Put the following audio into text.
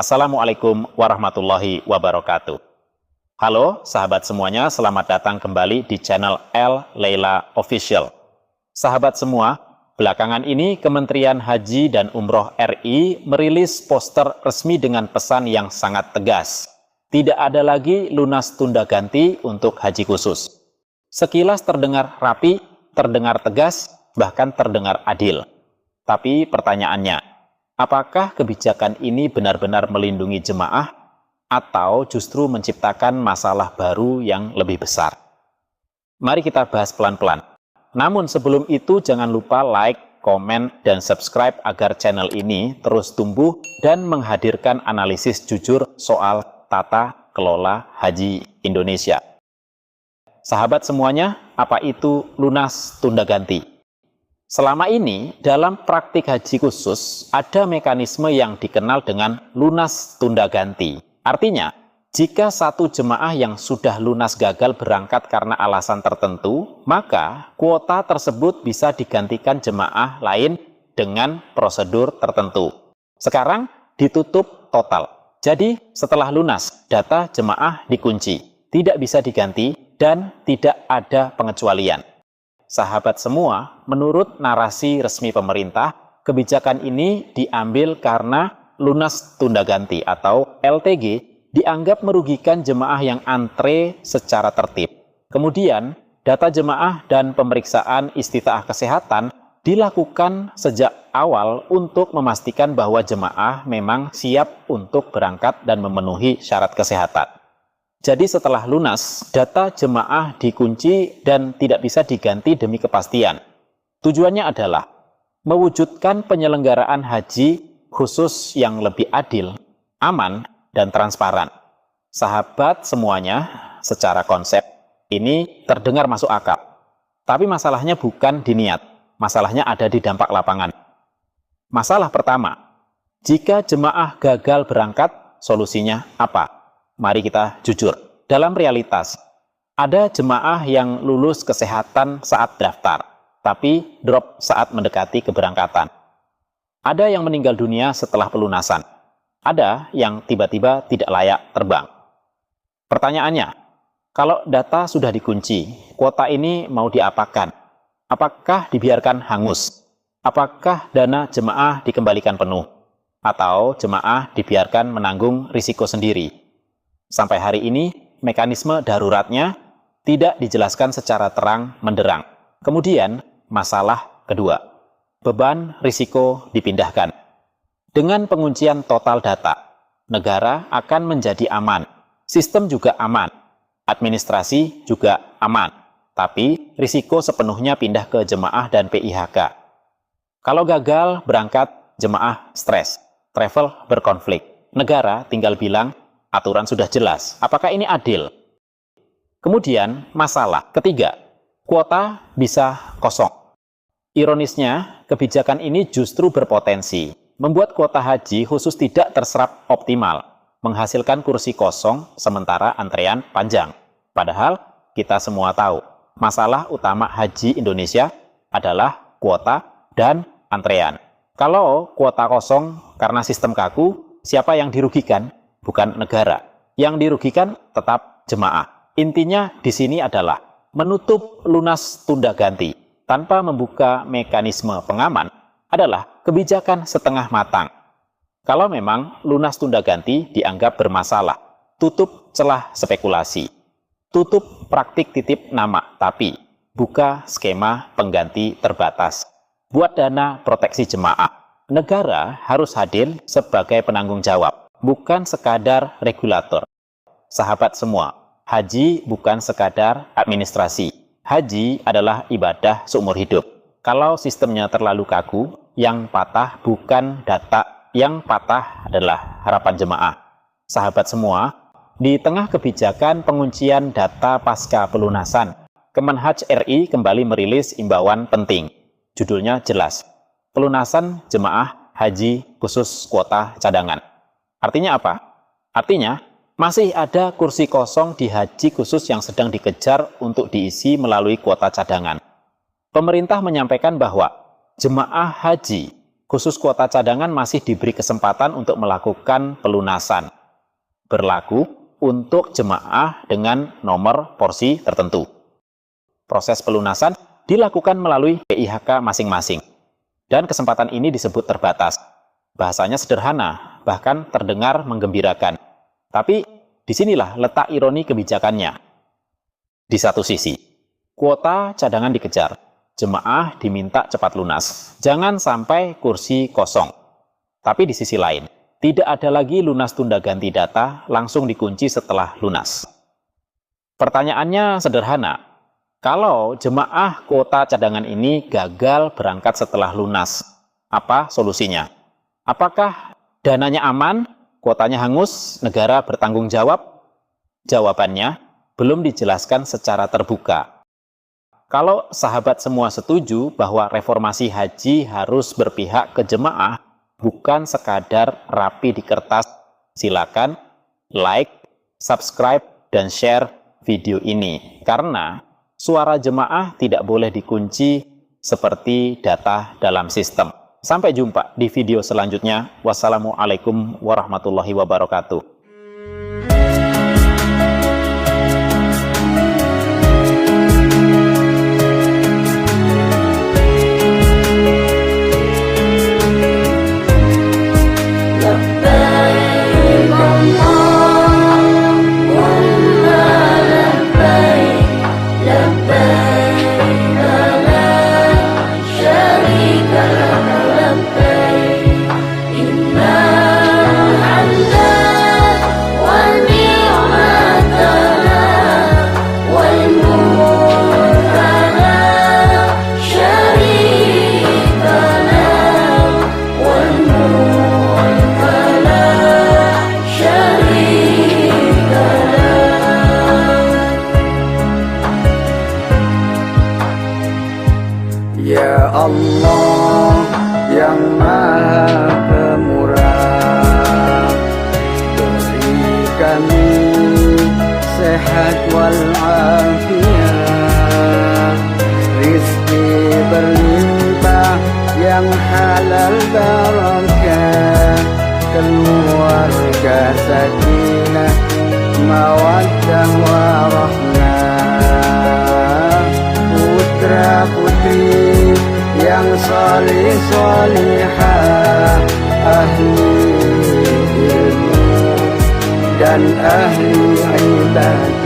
Assalamualaikum warahmatullahi wabarakatuh. Halo sahabat semuanya, selamat datang kembali di channel El Leila Official. Sahabat semua, belakangan ini Kementerian Haji dan Umroh RI merilis poster resmi dengan pesan yang sangat tegas. Tidak ada lagi lunas tunda ganti untuk haji khusus. Sekilas terdengar rapi, terdengar tegas, bahkan terdengar adil. Tapi pertanyaannya, apakah kebijakan ini benar-benar melindungi jemaah atau justru menciptakan masalah baru yang lebih besar? Mari kita bahas pelan-pelan. Namun sebelum itu jangan lupa like, komen, dan subscribe agar channel ini terus tumbuh dan menghadirkan analisis jujur soal tata kelola haji Indonesia. Sahabat semuanya, apa itu lunas tunda ganti? Selama ini, dalam praktik haji khusus, ada mekanisme yang dikenal dengan lunas tunda ganti. Artinya, jika satu jemaah yang sudah lunas gagal berangkat karena alasan tertentu, maka kuota tersebut bisa digantikan jemaah lain dengan prosedur tertentu. Sekarang ditutup total. Jadi, setelah lunas, data jemaah dikunci, tidak bisa diganti, dan tidak ada pengecualian. Sahabat semua, menurut narasi resmi pemerintah, kebijakan ini diambil karena lunas tunda ganti atau LTG dianggap merugikan jemaah yang antre secara tertib. Kemudian, data jemaah dan pemeriksaan istitaah kesehatan dilakukan sejak awal untuk memastikan bahwa jemaah memang siap untuk berangkat dan memenuhi syarat kesehatan. Jadi setelah lunas, data jemaah dikunci dan tidak bisa diganti demi kepastian. Tujuannya adalah mewujudkan penyelenggaraan haji khusus yang lebih adil, aman, dan transparan. Sahabat semuanya, secara konsep ini terdengar masuk akal. Tapi masalahnya bukan di niat, masalahnya ada di dampak lapangan. Masalah pertama, jika jemaah gagal berangkat, solusinya apa? Mari kita jujur, dalam realitas, ada jemaah yang lulus kesehatan saat daftar, tapi drop saat mendekati keberangkatan. Ada yang meninggal dunia setelah pelunasan. Ada yang tiba-tiba tidak layak terbang. Pertanyaannya, kalau data sudah dikunci, kuota ini mau diapakan? Apakah dibiarkan hangus? Apakah dana jemaah dikembalikan penuh? Atau jemaah dibiarkan menanggung risiko sendiri? Sampai hari ini, mekanisme daruratnya tidak dijelaskan secara terang menderang. Kemudian, masalah kedua, beban risiko dipindahkan. Dengan penguncian total data, negara akan menjadi aman, sistem juga aman, administrasi juga aman, tapi risiko sepenuhnya pindah ke jemaah dan PIHK. Kalau gagal berangkat, jemaah stres, travel berkonflik, negara tinggal bilang, aturan sudah jelas. Apakah ini adil? Kemudian, masalah ketiga, kuota bisa kosong. Ironisnya, kebijakan ini justru berpotensi membuat kuota haji khusus tidak terserap optimal, menghasilkan kursi kosong sementara antrean panjang. Padahal, kita semua tahu, masalah utama haji Indonesia adalah kuota dan antrean. Kalau kuota kosong karena sistem kaku, siapa yang dirugikan? Bukan negara. Yang dirugikan tetap jemaah. Intinya di sini adalah menutup lunas tunda ganti tanpa membuka mekanisme pengaman adalah kebijakan setengah matang. Kalau memang lunas tunda ganti dianggap bermasalah, tutup celah spekulasi, tutup praktik titip nama, tapi buka skema pengganti terbatas. Buat dana proteksi jemaah, negara harus hadir sebagai penanggung jawab, bukan sekadar regulator. Sahabat semua, haji bukan sekadar administrasi. Haji adalah ibadah seumur hidup. Kalau sistemnya terlalu kaku, yang patah bukan data, yang patah adalah harapan jemaah. Sahabat semua, di tengah kebijakan penguncian data pasca pelunasan, Kemenhaj RI kembali merilis imbauan penting. Judulnya jelas, pelunasan jemaah haji khusus kuota cadangan. Artinya apa? Artinya, masih ada kursi kosong di haji khusus yang sedang dikejar untuk diisi melalui kuota cadangan. Pemerintah menyampaikan bahwa jemaah haji khusus kuota cadangan masih diberi kesempatan untuk melakukan pelunasan. Berlaku untuk jemaah dengan nomor porsi tertentu. Proses pelunasan dilakukan melalui PIHK masing-masing. Dan kesempatan ini disebut terbatas. Bahasanya sederhana, bahkan terdengar menggembirakan. Tapi disinilah letak ironi kebijakannya. Di satu sisi, kuota cadangan dikejar, jemaah diminta cepat lunas. Jangan sampai kursi kosong. Tapi di sisi lain, tidak ada lagi lunas tunda ganti data, langsung dikunci setelah lunas. Pertanyaannya sederhana, kalau jemaah kuota cadangan ini gagal berangkat setelah lunas, apa solusinya? Apakah dananya aman, kuotanya hangus, negara bertanggung jawab? Jawabannya belum dijelaskan secara terbuka. Kalau sahabat semua setuju bahwa reformasi haji harus berpihak ke jemaah, bukan sekadar rapi di kertas, silakan like, subscribe, dan share video ini. Karena suara jemaah tidak boleh dikunci seperti data dalam sistem. Sampai jumpa di video selanjutnya. Wassalamualaikum warahmatullahi wabarakatuh. Ya Allah yang Maha Pemurah, beri kami sehat walafiat, rizki berlimpah yang halal barakah, keluarga sakinah, mawaddah warahmah, putra putri yang salih salihah, ahli ilmu dan ahli ibadah.